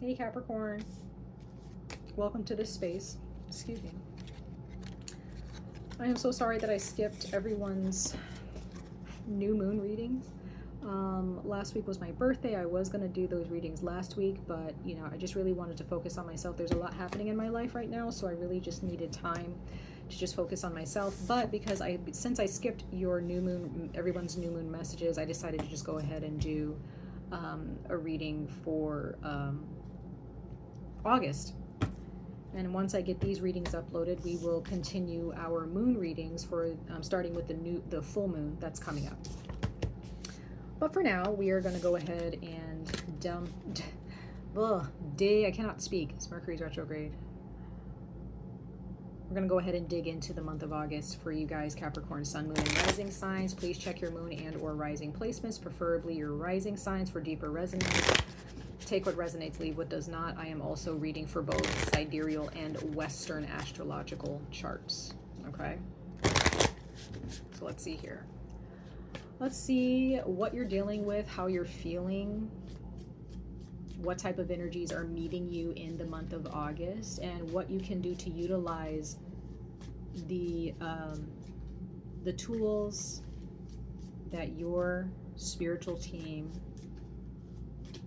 Hey Capricorn, welcome to this space. Excuse me. I am so sorry that I skipped everyone's new moon readings. Last week was my birthday. I was going to do those readings last week, but you know, I just really wanted to focus on myself. There's a lot happening in my life right now, so I really just needed time to just focus on myself. But because since I skipped your new moon, everyone's new moon messages, I decided to just go ahead and do a reading for August. And once I get these readings uploaded, we will continue our moon readings for starting with the full moon that's coming up. But for now, we are going to go ahead and I cannot speak. It's Mercury's retrograde. We're going to go ahead and dig into the month of August for you guys, Capricorn, Sun, Moon, and Rising signs. Please check your moon and or rising placements, preferably your rising signs for deeper resonance. Take what resonates, leave what does not. I am also reading for both sidereal and Western astrological charts. Okay? So let's see here. Let's see what you're dealing with, how you're feeling, what type of energies are meeting you in the month of August, and what you can do to utilize the tools that your spiritual team,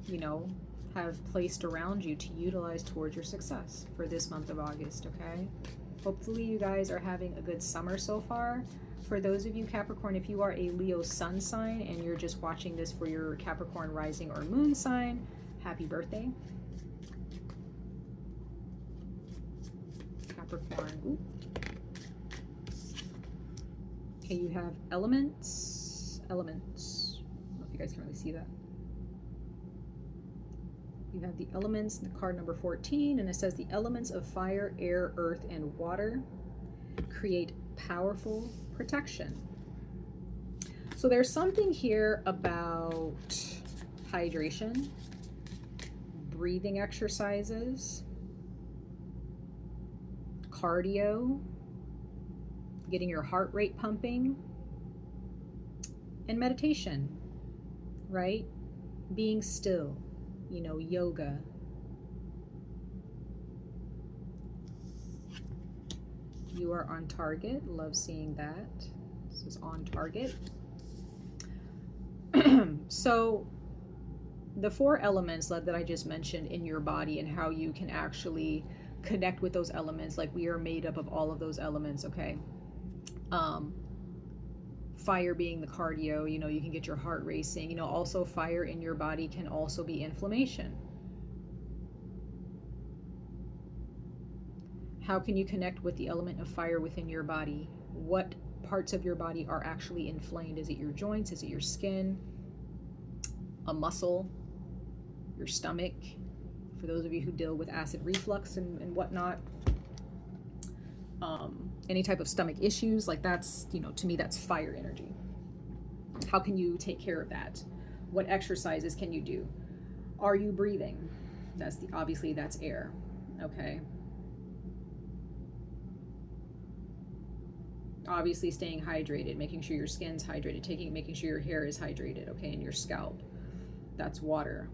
you know, have placed around you to utilize towards your success for this month of August. Okay, hopefully you guys are having a good summer so far. For those of you Capricorn, if you are a Leo sun sign and you're just watching this for your Capricorn rising or moon sign, happy birthday. Capricorn. Ooh. Okay, you have elements. I don't know if you guys can really see that. You have the elements, the card number 14, and it says the elements of fire, air, earth, and water create powerful protection. So there's something here about hydration, breathing exercises, cardio, getting your heart rate pumping, and meditation, right? Being still. You know, yoga. You are on target. Love seeing that. This is on target. So the 4 elements that I just mentioned in your body and how you can actually connect with those elements, like we are made up of all of those elements, okay? Fire being the cardio, you know, you can get your heart racing. You know, also fire in your body can also be inflammation. How can you connect with the element of fire within your body? What parts of your body are actually inflamed? Is it your joints? Is it your skin? A muscle? Your stomach? For those of you who deal with acid reflux and whatnot. Any type of stomach issues, like that's, you know, to me, that's fire energy. How can you take care of that? What exercises can you do? Are you breathing? Obviously that's air, okay? Obviously staying hydrated, making sure your skin's hydrated, making sure your hair is hydrated, okay, and your scalp. That's water.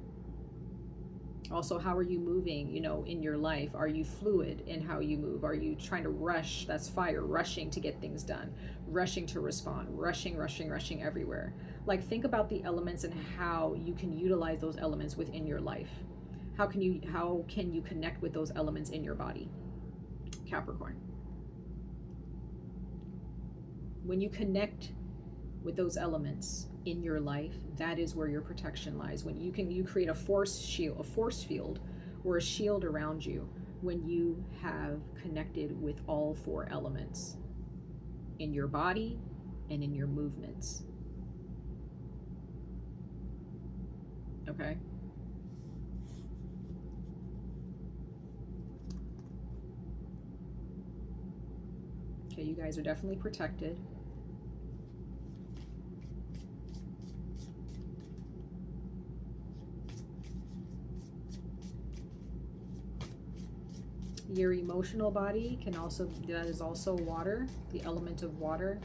Also, how are you moving, you know, in your life? Are you fluid in how you move? Are you trying to rush? That's fire, rushing to get things done, rushing to respond, rushing everywhere. Like, think about the elements and how you can utilize those elements within your life. How can you connect with those elements in your body, Capricorn? When you connect with those elements in your life, that is where your protection lies. When you create a force field or a shield around you when you have connected with all 4 elements in your body and in your movements. Okay? Okay, you guys are definitely protected. Your emotional body that is also water, the element of water.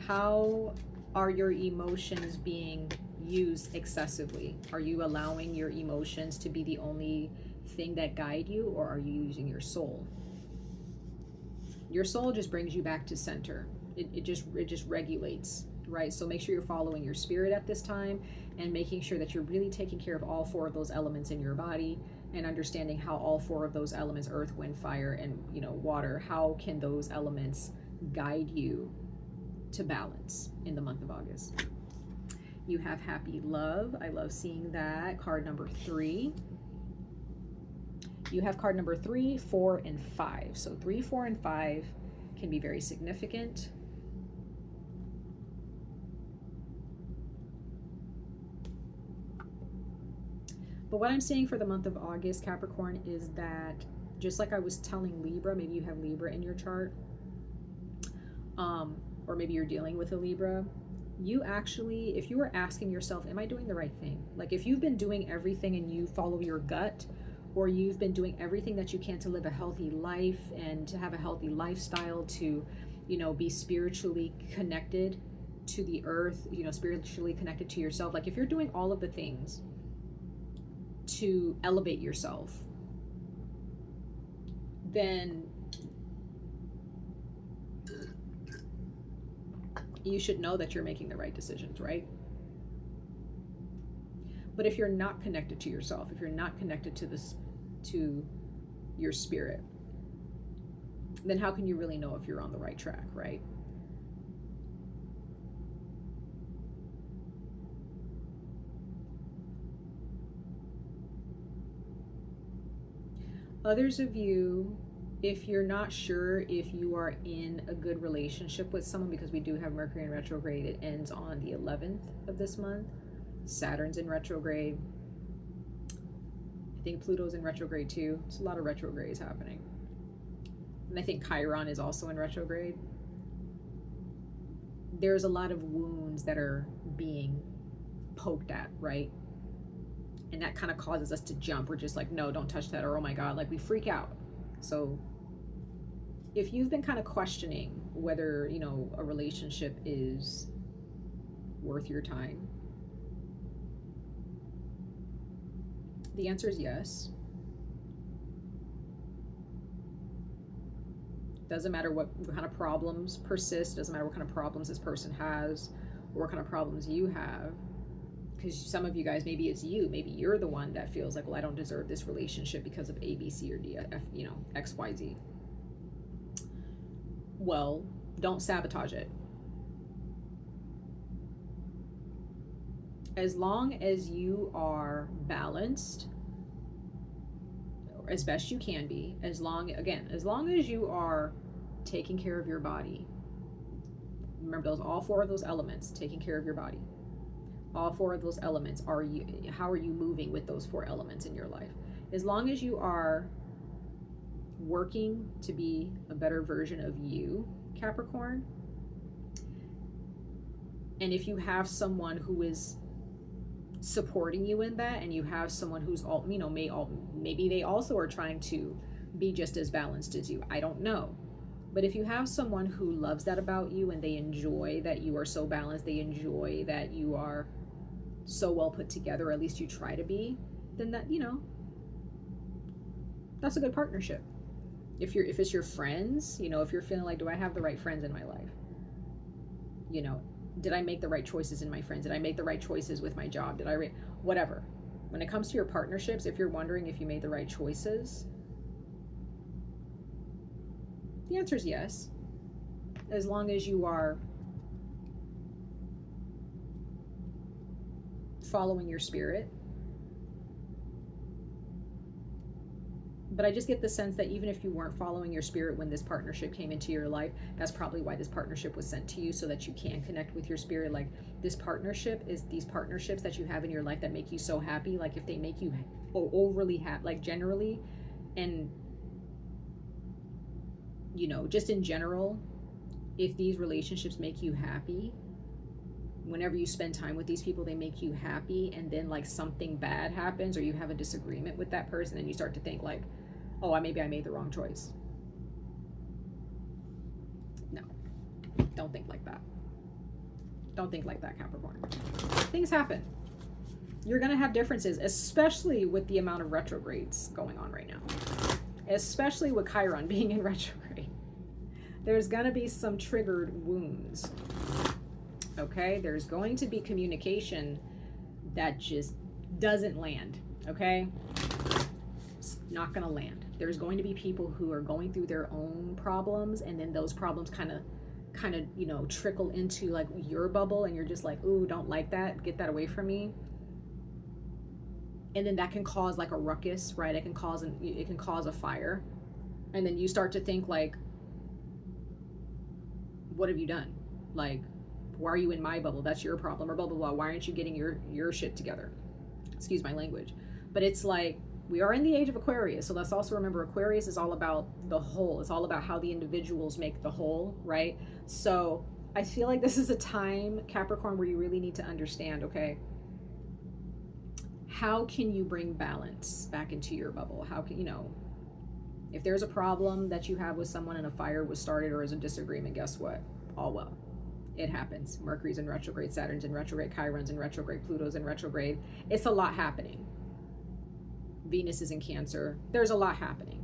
How are your emotions being used excessively? Are you allowing your emotions to be the only thing that guide you, or are you using your soul? Your soul just brings you back to center. It just regulates, right? So make sure you're following your spirit at this time, and making sure that you're really taking care of all 4 of those elements in your body, and understanding how all 4 of those elements, earth, wind, fire, and water, how can those elements guide you to balance in the month of August. You have happy love. I love seeing that. Card number 3. You have card number 3, 4, and 5. So 3, 4, and 5 can be very significant. But what I'm seeing for the month of August, Capricorn, is that just like I was telling Libra, maybe you have Libra in your chart, or maybe you're dealing with a Libra, you actually, if you were asking yourself, am I doing the right thing? Like if you've been doing everything and you follow your gut, or you've been doing everything that you can to live a healthy life and to have a healthy lifestyle, to, be spiritually connected to the earth, spiritually connected to yourself. Like if you're doing all of the things to elevate yourself, then you should know that you're making the right decisions, right? But if you're not connected to yourself, if you're not connected to your spirit, then how can you really know if you're on the right track, right? Others of you, if you're not sure if you are in a good relationship with someone, because we do have Mercury in retrograde, it ends on the 11th of this month. Saturn's in retrograde. I think Pluto's in retrograde too. It's a lot of retrogrades happening. And I think Chiron is also in retrograde. There's a lot of wounds that are being poked at, right? And that kind of causes us to jump. We're just like, no, don't touch that, or oh my God, like we freak out. So if you've been kind of questioning whether, a relationship is worth your time, the answer is yes. Doesn't matter what kind of problems persist, doesn't matter what kind of problems this person has, or what kind of problems you have. Because some of you guys, maybe it's you, maybe you're the one that feels like, well, I don't deserve this relationship because of A, B, C, or D, F, X, Y, Z. Well, don't sabotage it. As long as you are balanced, as best you can be, as long as you are taking care of your body. Remember all 4 of those elements, taking care of your body. All 4 of those elements, how are you moving with those 4 elements in your life? As long as you are working to be a better version of you, Capricorn, and if you have someone who is supporting you in that, and you have someone who's maybe they also are trying to be just as balanced as you, I don't know. But if you have someone who loves that about you, and they enjoy that you are so balanced, they enjoy that you are so well put together, or at least you try to be, then that, that's a good partnership. If it's your friends, if you're feeling like, do I have the right friends in my life? Did I make the right choices in my friends? Did I make the right choices with my job? Whatever. When it comes to your partnerships, if you're wondering if you made the right choices, the answer is yes. As long as you are following your spirit. But I just get the sense that even if you weren't following your spirit when this partnership came into your life, that's probably why this partnership was sent to you, so that you can connect with your spirit. Like this partnership is these partnerships that you have in your life that make you so happy. Like if they make you overly happy, like generally, and just in general, if these relationships make you happy, whenever you spend time with these people, they make you happy, and then like something bad happens, or you have a disagreement with that person, and you start to think like, oh, maybe I made the wrong choice. No, don't think like that. Don't think like that, Capricorn. Things happen. You're going to have differences, especially with the amount of retrogrades going on right now, especially with Chiron being in retrograde. There's going to be some triggered wounds. Okay, there's going to be communication that just doesn't land. Okay, it's not going to land. There's going to be people who are going through their own problems, and then those problems kind of you know, trickle into like your bubble, and you're just like, ooh, don't like that, get that away from me. And then that can cause like a ruckus, right? It can cause a fire, and then you start to think like, what have you done? Like, why are you in my bubble? That's your problem, or blah blah blah. Why aren't you getting your shit together? Excuse my language. But it's like, we are in the age of Aquarius, so let's also remember Aquarius is all about the whole. It's all about how the individuals make the whole, right? So I feel like this is a time, Capricorn, where you really need to understand, okay, how can you bring balance back into your bubble? How can, you know, if there's a problem that you have with someone and a fire was started or is a disagreement, guess what? All well. It happens. Mercury's in retrograde, Saturn's in retrograde, Chiron's in retrograde, Pluto's in retrograde. It's a lot happening. Venus is in Cancer. There's a lot happening.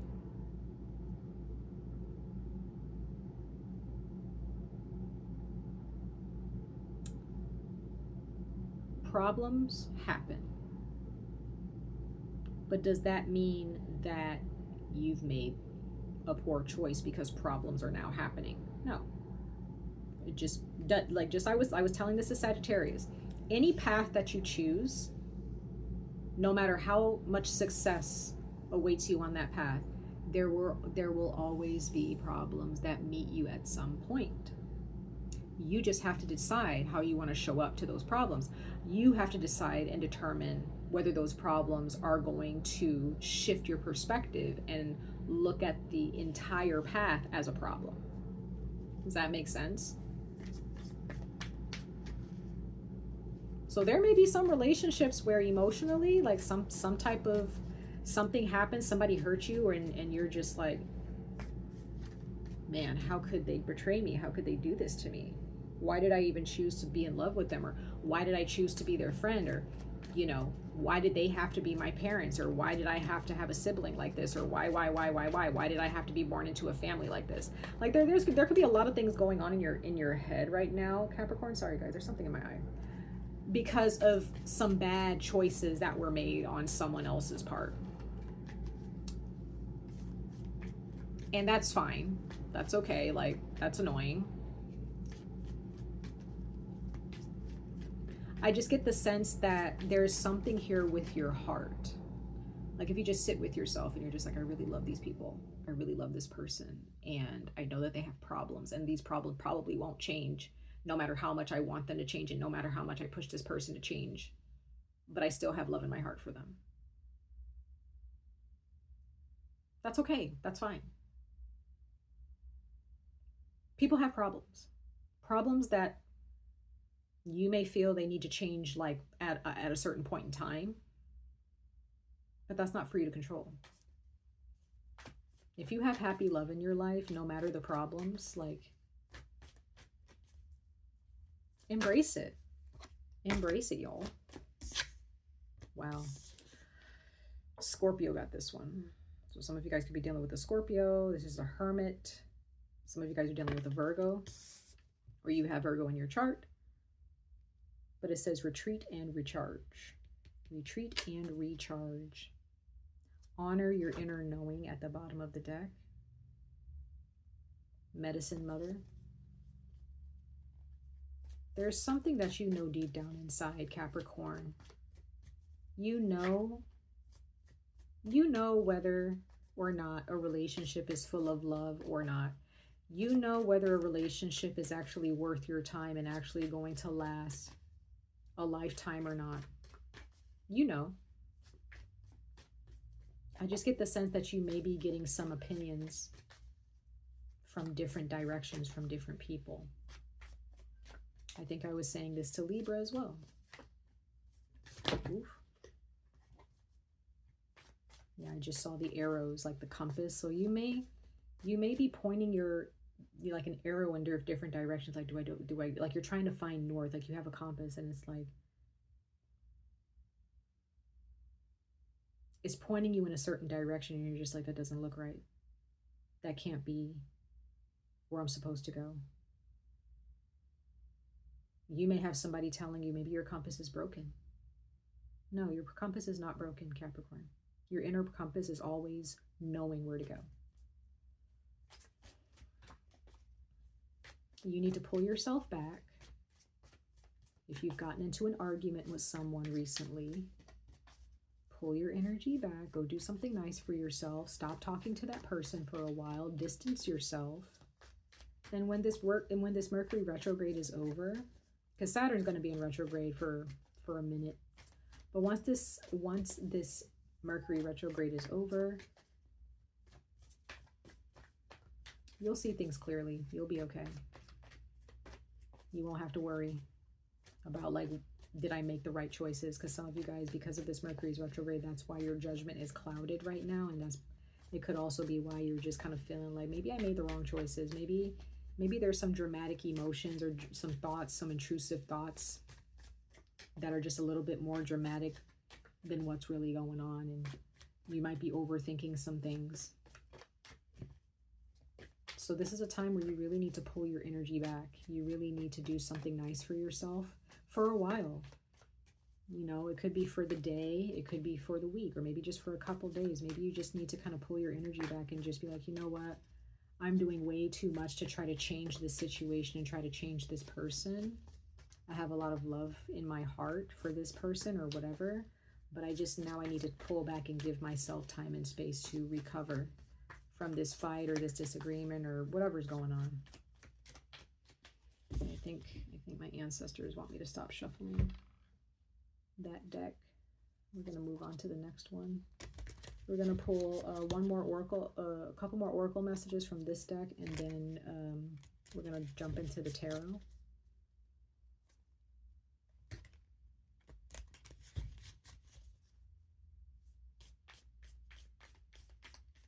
Problems happen. But does that mean that you've made a poor choice because problems are now happening? No. It just, like, just I was telling this to Sagittarius. Any path that you choose, no matter how much success awaits you on that path, there will always be problems that meet you at some point. You just have to decide how you want to show up to those problems. You have to decide and determine whether those problems are going to shift your perspective and look at the entire path as a problem. Does that make sense? So there may be some relationships where emotionally, like some type of something happens, somebody hurt you, and you're just like, man, how could they betray me? How could they do this to me? Why did I even choose to be in love with them? Or why did I choose to be their friend? Or, you know, why did they have to be my parents? Or why did I have to have a sibling like this? Or why did I have to be born into a family like this? Like there could be a lot of things going on in your head right now, Capricorn. Sorry guys, there's something in my eye. Because of some bad choices that were made on someone else's part. And that's fine. That's okay. Like, that's annoying. I just get the sense that there's something here with your heart. Like, if you just sit with yourself and you're just like, I really love these people. I really love this person. And I know that they have problems, and these problems probably won't change no matter how much I want them to change, and no matter how much I push this person to change, but I still have love in my heart for them. That's okay. That's fine. People have problems that you may feel they need to change, like at a certain point in time, but that's not for you to control. If you have happy love in your life, no matter the problems, like, embrace it. Embrace it, y'all. Wow. Scorpio got this one. So some of you guys could be dealing with a Scorpio. This is a Hermit. Some of you guys are dealing with a Virgo, or you have Virgo in your chart. But it says retreat and recharge. Retreat and recharge. Honor your inner knowing at the bottom of the deck. Medicine Mother. There's something that you know deep down inside, Capricorn. You know whether or not a relationship is full of love or not. You know whether a relationship is actually worth your time and actually going to last a lifetime or not. You know. I just get the sense that you may be getting some opinions from different directions from different people. I think I was saying this to Libra as well. Oof. Yeah, I just saw the arrows, like the compass. So you may be pointing like an arrow in different directions. Like, do I, like you're trying to find north, like you have a compass and it's like, is pointing you in a certain direction and you're just like, that doesn't look right. That can't be where I'm supposed to go. You may have somebody telling you maybe your compass is broken. No, your compass is not broken, Capricorn. Your inner compass is always knowing where to go. You need to pull yourself back. If you've gotten into an argument with someone recently, pull your energy back. Go do something nice for yourself. Stop talking to that person for a while. Distance yourself. And when this Mercury retrograde is over, because Saturn's going to be in retrograde for a minute, but once this Mercury retrograde is over, you'll see things clearly. You'll be okay. You won't have to worry about, like, did I make the right choices? Because some of you guys, because of this Mercury's retrograde, that's why your judgment is clouded right now. And it could also be why you're just kind of feeling like, maybe I made the wrong choices. Maybe there's some dramatic emotions or some thoughts, some intrusive thoughts that are just a little bit more dramatic than what's really going on. And you might be overthinking some things. So this is a time where you really need to pull your energy back. You really need to do something nice for yourself for a while. You know, it could be for the day, it could be for the week, or maybe just for a couple days. Maybe you just need to kind of pull your energy back and just be like, you know what? I'm doing way too much to try to change this situation and try to change this person. I have a lot of love in my heart for this person or whatever, but I need to pull back and give myself time and space to recover from this fight or this disagreement or whatever's going on. I think my ancestors want me to stop shuffling that deck. We're going to move on to the next one. We're going to pull a couple more oracle messages from this deck, and then we're going to jump into the tarot.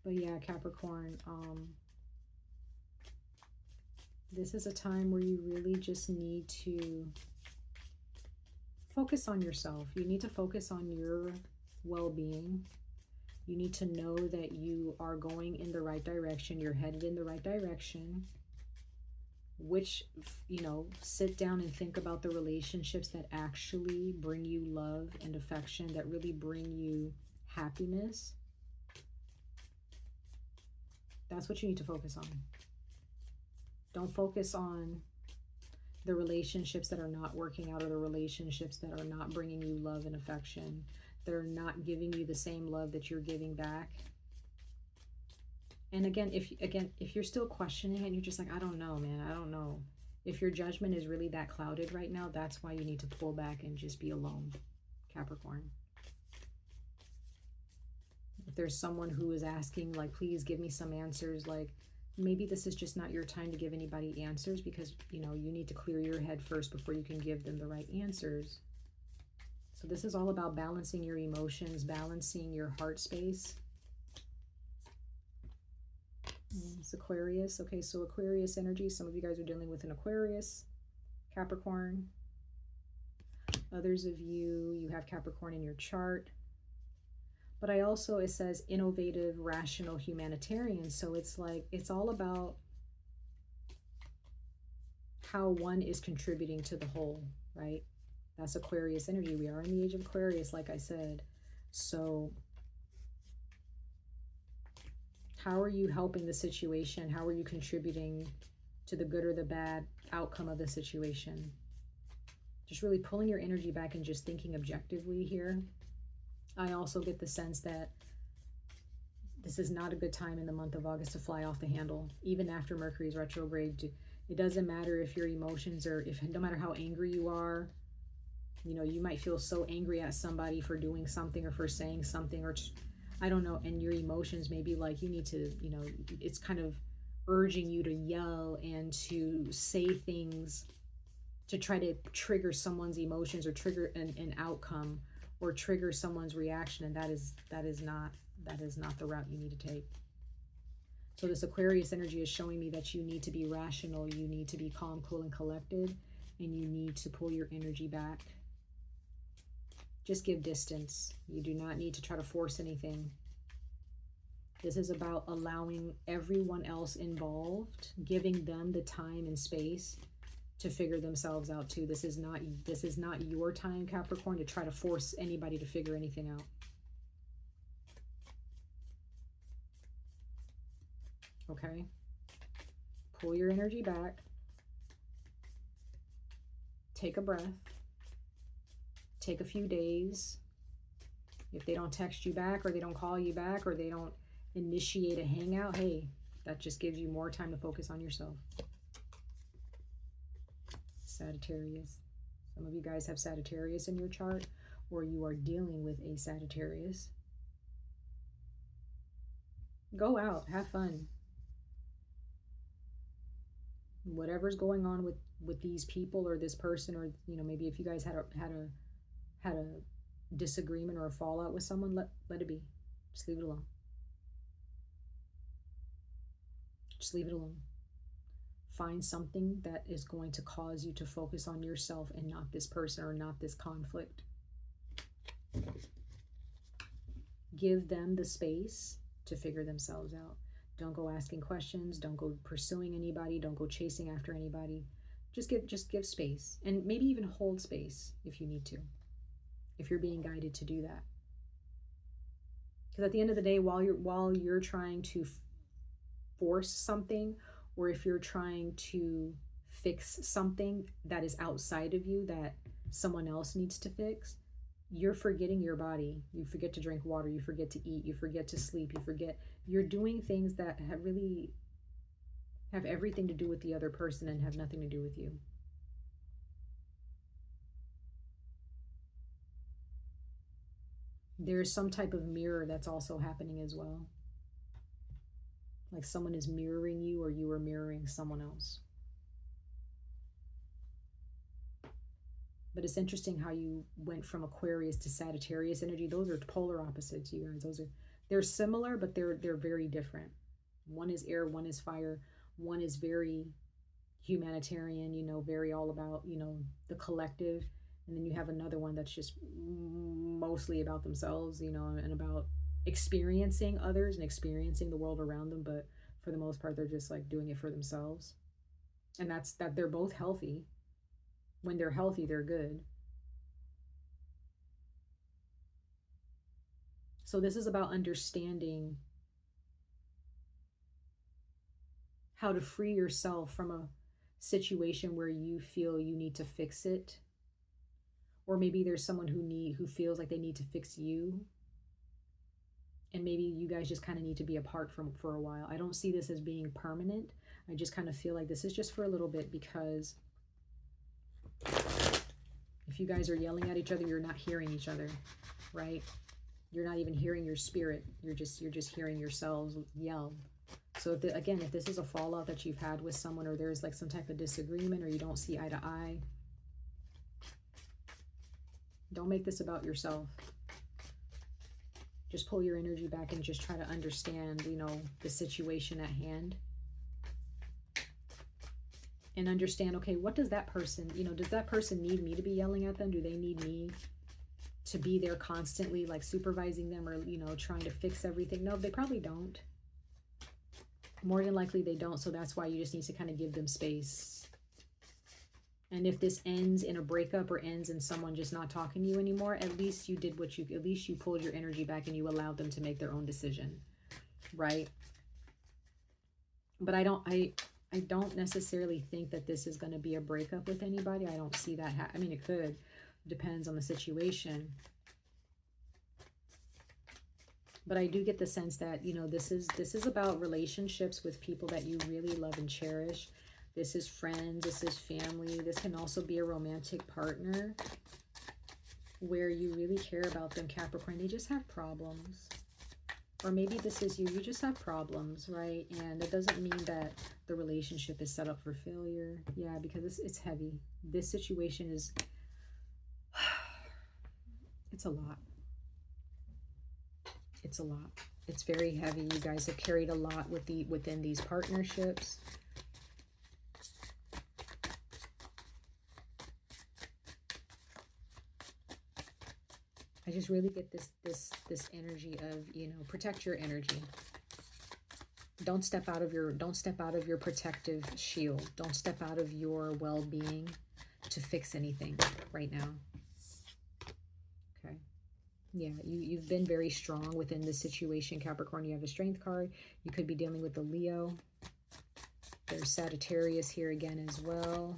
But yeah, Capricorn, this is a time where you really just need to focus on yourself. You need to focus on your well-being. You need to know that you are going in the right direction. You're headed in the right direction. Which, you know, sit down and think about the relationships that actually bring you love and affection, that really bring you happiness. That's what you need to focus on. Don't focus on the relationships that are not working out, or the relationships that are not bringing you love and affection. They're not giving you the same love that you're giving back. And again, if you're still questioning it and you're just like, I don't know, man, I don't know. If your judgment is really that clouded right now, that's why you need to pull back and just be alone, Capricorn. If there's someone who is asking, like, please give me some answers, like, maybe this is just not your time to give anybody answers, because, you know, you need to clear your head first before you can give them the right answers. So this is all about balancing your emotions, balancing your heart space. It's Aquarius. Okay, so Aquarius energy. Some of you guys are dealing with an Aquarius, Capricorn. Others of you, you have Capricorn in your chart. But I also, it says innovative, rational, humanitarian. So it's like, it's all about how one is contributing to the whole, right? That's Aquarius energy. We are in the age of Aquarius, like I said. So how are you helping the situation? How are you contributing to the good or the bad outcome of the situation? Just really pulling your energy back and just thinking objectively here. I also get the sense that this is not a good time in the month of August to fly off the handle. Even after Mercury's retrograde, it doesn't matter if your emotions are, no matter how angry you are, you know, you might feel so angry at somebody for doing something or for saying something, or I don't know, and your emotions may be like, you need to, you know, it's kind of urging you to yell and to say things to try to trigger someone's emotions or trigger an outcome, or trigger someone's reaction, and that is not the route you need to take. So this Aquarius energy is showing me that you need to be rational, you need to be calm, cool, and collected, and you need to pull your energy back. Just give distance. You do not need to try to force anything. This is about allowing everyone else involved, giving them the time and space to figure themselves out too. This is not your time, Capricorn, to try to force anybody to figure anything out. Okay? Pull your energy back. Take a breath. Take a few days. If they don't text you back, or they don't call you back, or they don't initiate a hangout, hey, that just gives you more time to focus on yourself. Sagittarius. Some of you guys have Sagittarius in your chart, or you are dealing with a Sagittarius. Go out, have fun. Whatever's going on with these people or this person, or maybe if you guys had a disagreement or a fallout with someone, let it be. Just leave it alone. Just leave it alone. Find something that is going to cause you to focus on yourself and not this person or not this conflict. Give them the space to figure themselves out. Don't go asking questions. Don't go pursuing anybody. Don't go chasing after anybody. Just give space, and maybe even hold space if you need to, if you're being guided to do that. Because at the end of the day, while you're trying to force something, or if you're trying to fix something that is outside of you that someone else needs to fix, you're forgetting your body. You forget to drink water. You forget to eat. You forget to sleep. You're doing things that really have everything to do with the other person and have nothing to do with you. There's some type of mirror that's also happening as well. Like someone is mirroring you, or you are mirroring someone else. But it's interesting how you went from Aquarius to Sagittarius energy. Those are polar opposites, you guys. They're similar, but they're very different. One is air, one is fire. One is very humanitarian, very all about, the collective. And then you have another one that's just mostly about themselves, and about experiencing others and experiencing the world around them. But for the most part, they're just like doing it for themselves. And that's that. They're both healthy. When they're healthy, they're good. So this is about understanding how to free yourself from a situation where you feel you need to fix it. Or maybe there's someone who feels like they need to fix you. And maybe you guys just kind of need to be apart for a while. I don't see this as being permanent. I just kind of feel like this is just for a little bit, because if you guys are yelling at each other, you're not hearing each other, right? You're not even hearing your spirit. You're just hearing yourselves yell. So if this is a fallout that you've had with someone, or there's like some type of disagreement, or you don't see eye to eye, don't make this about yourself. Just pull your energy back and just try to understand, the situation at hand. And understand, okay, what does that person, does that person need me to be yelling at them? Do they need me to be there constantly, like supervising them, or, trying to fix everything? No, they probably don't. More than likely they don't. So that's why you just need to kind of give them space. And if this ends in a breakup, or ends in someone just not talking to you anymore, at least you did at least you pulled your energy back and you allowed them to make their own decision, right? But I don't necessarily think that this is going to be a breakup with anybody. I don't see that. I mean, it could. Depends on the situation. But I do get the sense that, this is about relationships with people that you really love and cherish. This is friends. This is family. This can also be a romantic partner where you really care about them, Capricorn. They just have problems. Or maybe this is you. You just have problems, right? And that doesn't mean that the relationship is set up for failure. Yeah, because it's heavy. This situation is... it's a lot. It's a lot. It's very heavy. You guys have carried a lot within these partnerships. I just really get this energy of, you know, protect your energy. Don't step out of your protective shield. Don't step out of your well-being to fix anything right now. Okay. Yeah, you've been very strong within this situation, Capricorn. You have a Strength card. You could be dealing with a Leo. There's Sagittarius here again as well.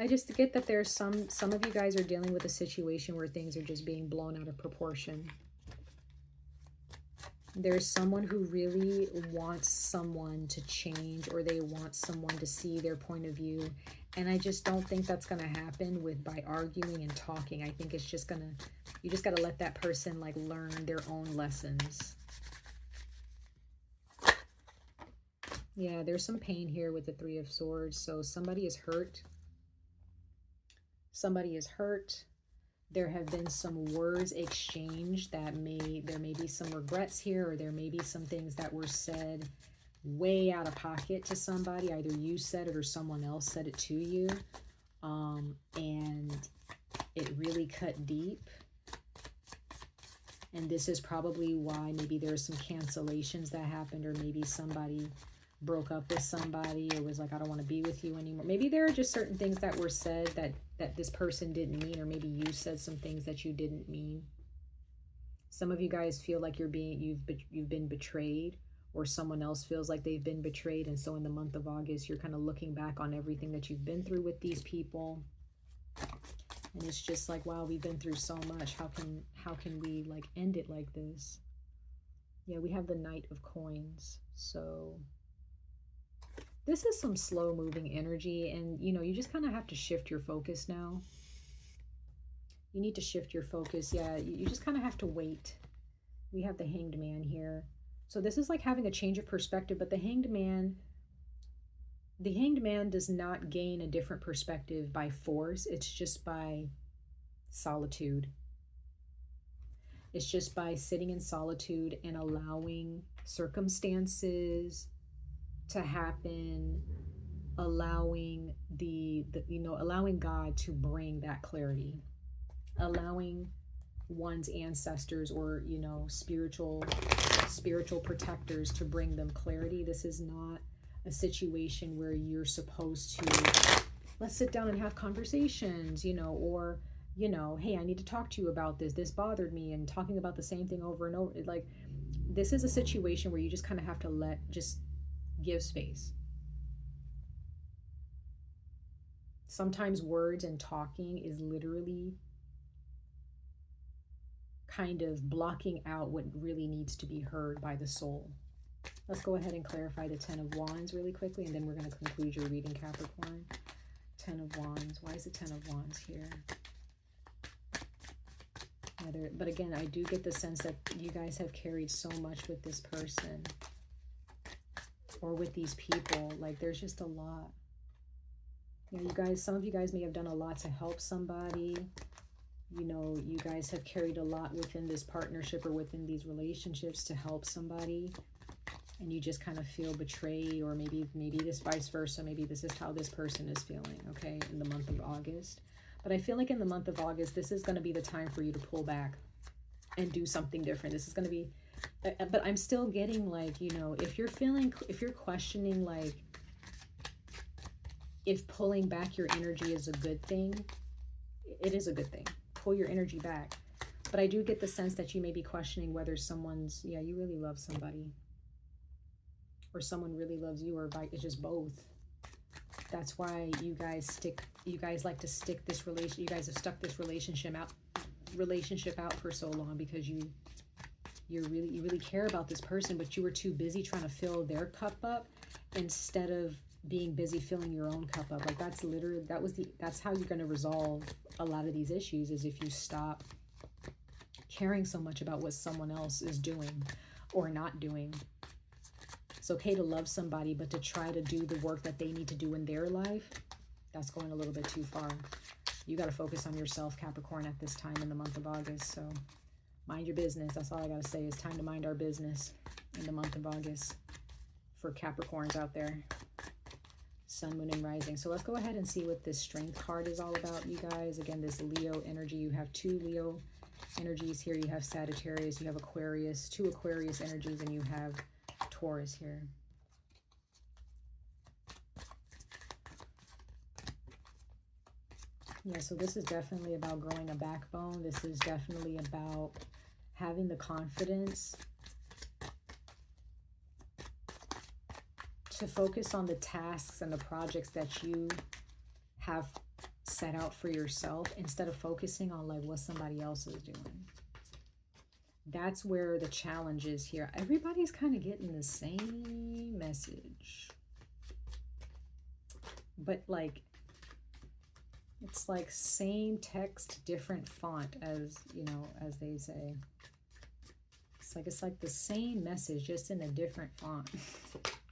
I just get that there's some of you guys are dealing with a situation where things are just being blown out of proportion. There's someone who really wants someone to change, or they want someone to see their point of view. And I just don't think that's going to happen by arguing and talking. I think it's just you just got to let that person like learn their own lessons. Yeah, there's some pain here with the Three of Swords. So somebody is hurt. Somebody is hurt. There have been some words exchanged that there may be some regrets here, or there may be some things that were said way out of pocket to somebody. Either you said it or someone else said it to you. And it really cut deep. And this is probably why maybe there's some cancellations that happened, or maybe somebody broke up with somebody, or was like, I don't want to be with you anymore. Maybe there are just certain things that were said that this person didn't mean, or maybe you said some things that you didn't mean. Some of you guys feel like you've been betrayed, or someone else feels like they've been betrayed. And so in the month of August, you're kind of looking back on everything that you've been through with these people. And it's just like, wow, we've been through so much. How can we like end it like this? Yeah, we have the Knight of Coins. So this is some slow moving energy, and you know, you just kind of have to shift your focus now. You need to shift your focus. Yeah, you just kind of have to wait. We have the Hanged Man here. So this is like having a change of perspective, but the Hanged Man does not gain a different perspective by force. It's just by solitude. It's just by sitting in solitude and allowing circumstances to happen, allowing allowing God to bring that clarity, allowing one's ancestors, or you know, spiritual protectors to bring them clarity. This is not a situation where you're supposed to, let's sit down and have conversations, you know, or you know, hey, I need to talk to you about this bothered me, and talking about the same thing over and over. Like, this is a situation where you just kind of have to just give space. Sometimes words and talking is literally kind of blocking out what really needs to be heard by the soul. Let's go ahead and clarify the Ten of Wands really quickly, and then we're going to conclude your reading, Capricorn. Ten of Wands. Why is the Ten of Wands here? Yeah, but again, I do get the sense that you guys have carried so much with this person, or with these people. Like, there's just a lot. You know, you guys, some of you guys may have done a lot to help somebody. You know, you guys have carried a lot within this partnership or within these relationships to help somebody, and you just kind of feel betrayed, or maybe this vice versa. Maybe this is how this person is feeling, okay, in the month of August. But I feel like in the month of August, this is going to be the time for you to pull back and do something different. This is going to be, but I'm still getting like, you know, if you're questioning like if pulling back your energy is a good thing, it is a good thing. Pull your energy back. But I do get the sense that you may be questioning whether someone's, yeah, you really love somebody, or someone really loves you, or it's just both. That's why you guys like to stick this relation. You guys have stuck this relationship out for so long, because you really care about this person, but you were too busy trying to fill their cup up instead of being busy filling your own cup up. Like, that's literally, that's how you're going to resolve a lot of these issues, is if you stop caring so much about what someone else is doing or not doing. It's okay to love somebody, but to try to do the work that they need to do in their life, that's going a little bit too far. You got to focus on yourself, Capricorn, at this time in the month of August. So mind your business. That's all I got to say. It's time to mind our business in the month of August for Capricorns out there. Sun, Moon, and Rising. So let's go ahead and see what this Strength card is all about, you guys. Again, this Leo energy. You have 2 Leo energies here. You have Sagittarius, you have Aquarius, 2 Aquarius energies, and you have Taurus here. Yeah, so this is definitely about growing a backbone. This is definitely about having the confidence to focus on the tasks and the projects that you have set out for yourself instead of focusing on like what somebody else is doing. That's where the challenge is here. Everybody's kind of getting the same message, but like it's like same text, different font, as you know, as they say. It's like the same message, just in a different font,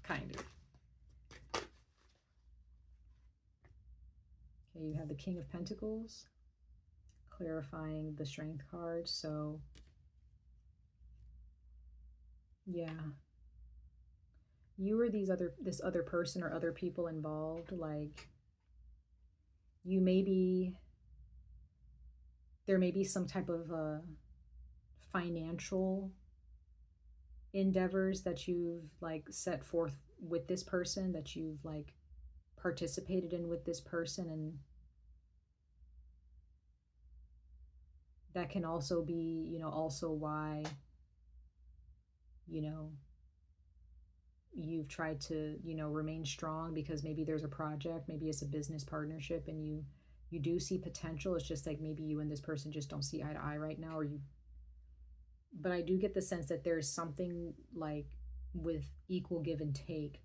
kind of. Okay, you have the King of Pentacles, clarifying the Strength card. So, yeah, you or this other person or other people involved, like you may be, there may be some type of financial endeavors that you've like set forth with this person, that you've like participated in with this person, and that can also be, you know, also why, you know, you've tried to, you know, remain strong, because maybe there's a project, maybe it's a business partnership, and you do see potential. It's just like maybe you and this person just don't see eye to eye right now, or you, but I do get the sense that there's something like with equal give and take.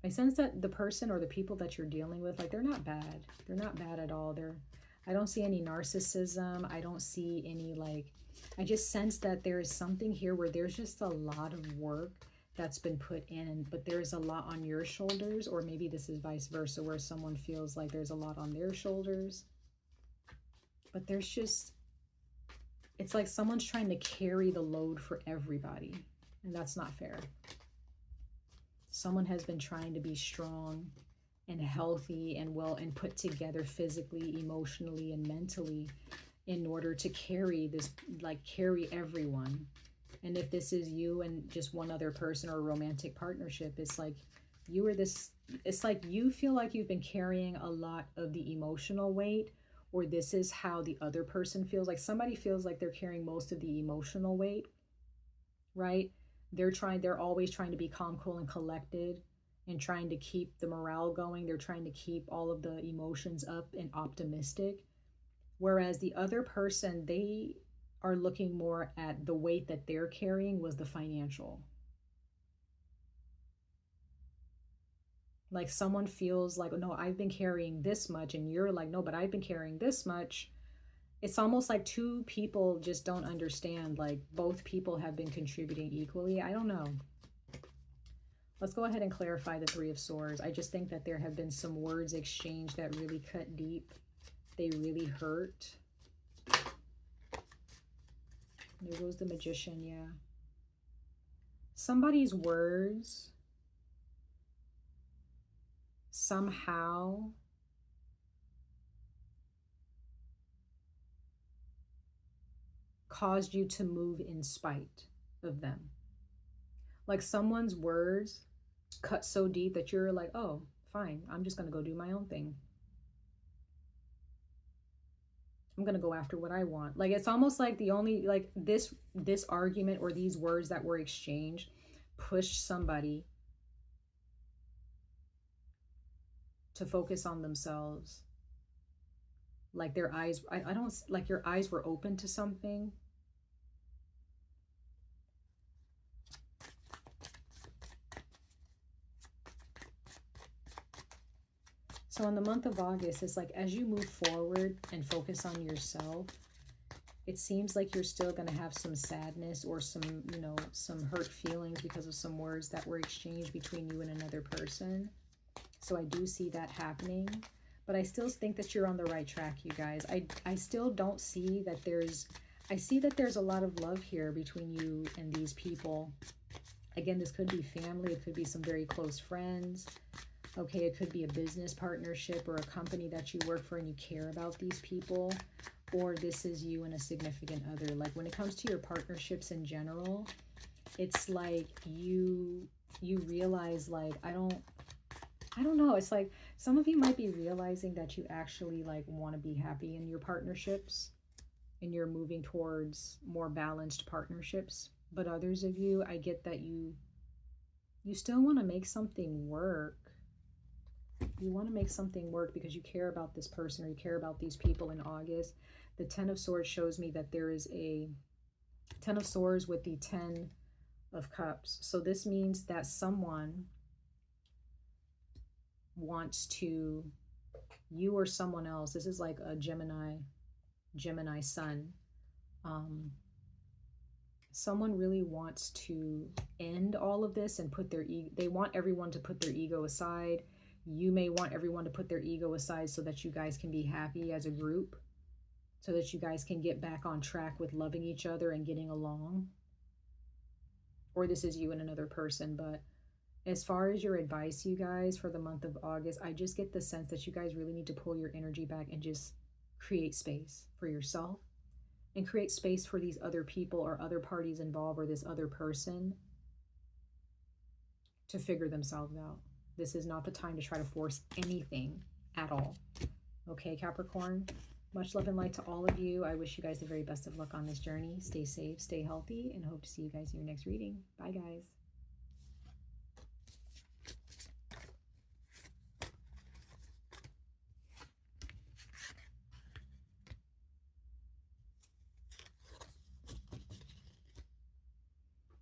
I sense that the person or the people that you're dealing with, like, they're not bad. They're not bad at all. I don't see any narcissism. I don't see any, like, I just sense that there is something here where there's just a lot of work that's been put in, but there's a lot on your shoulders, or maybe this is vice versa, where someone feels like there's a lot on their shoulders. But there's just, it's like someone's trying to carry the load for everybody, and that's not fair. Someone has been trying to be strong and healthy and well and put together physically, emotionally, and mentally in order to carry this, like carry everyone. And if this is you and just one other person or a romantic partnership, it's like you are this, it's like you feel like you've been carrying a lot of the emotional weight, or this is how the other person feels. Like somebody feels like they're carrying most of the emotional weight, right? They're always trying to be calm, cool, and collected, and trying to keep the morale going. They're trying to keep all of the emotions up and optimistic. Whereas the other person, they are looking more at the weight that they're carrying was the financial. Like someone feels like, no, I've been carrying this much, and you're like, no, but I've been carrying this much. It's almost like two people just don't understand, like both people have been contributing equally. I don't know. Let's go ahead and clarify the Three of Swords. I just think that there have been some words exchanged that really cut deep. They really hurt. There goes the Magician, yeah. Somebody's words somehow caused you to move in spite of them. Like someone's words cut so deep that you're like, oh, fine, I'm just going to go do my own thing. I'm going to go after what I want. Like, it's almost like the only, like this argument or these words that were exchanged pushed somebody to focus on themselves. Like their eyes, I don't, like your eyes were open to something. So in the month of August, it's like as you move forward and focus on yourself, it seems like you're still going to have some sadness or some, you know, some hurt feelings because of some words that were exchanged between you and another person. So I do see that happening, but I still think that you're on the right track, you guys. I still don't see that I see that there's a lot of love here between you and these people. Again, this could be family. It could be some very close friends. Okay, it could be a business partnership or a company that you work for and you care about these people. Or this is you and a significant other. Like when it comes to your partnerships in general, it's like you realize, like, I don't know. It's like some of you might be realizing that you actually like want to be happy in your partnerships and you're moving towards more balanced partnerships. But others of you, I get that you still want to make something work. You want to make something work because you care about this person or you care about these people in August. The Ten of Swords shows me that there is a Ten of Swords with the Ten of Cups. So this means that someone wants to, you or someone else, this is like a Gemini sun. Someone really wants to end all of this and put their ego, they want everyone to put their ego aside. You may want everyone to put their ego aside so that you guys can be happy as a group, so that you guys can get back on track with loving each other and getting along. Or this is you and another person. But as far as your advice, you guys, for the month of August, I just get the sense that you guys really need to pull your energy back and just create space for yourself and create space for these other people or other parties involved or this other person to figure themselves out. This is not the time to try to force anything at all. Okay, Capricorn, much love and light to all of you. I wish you guys the very best of luck on this journey. Stay safe, stay healthy, and hope to see you guys in your next reading. Bye, guys.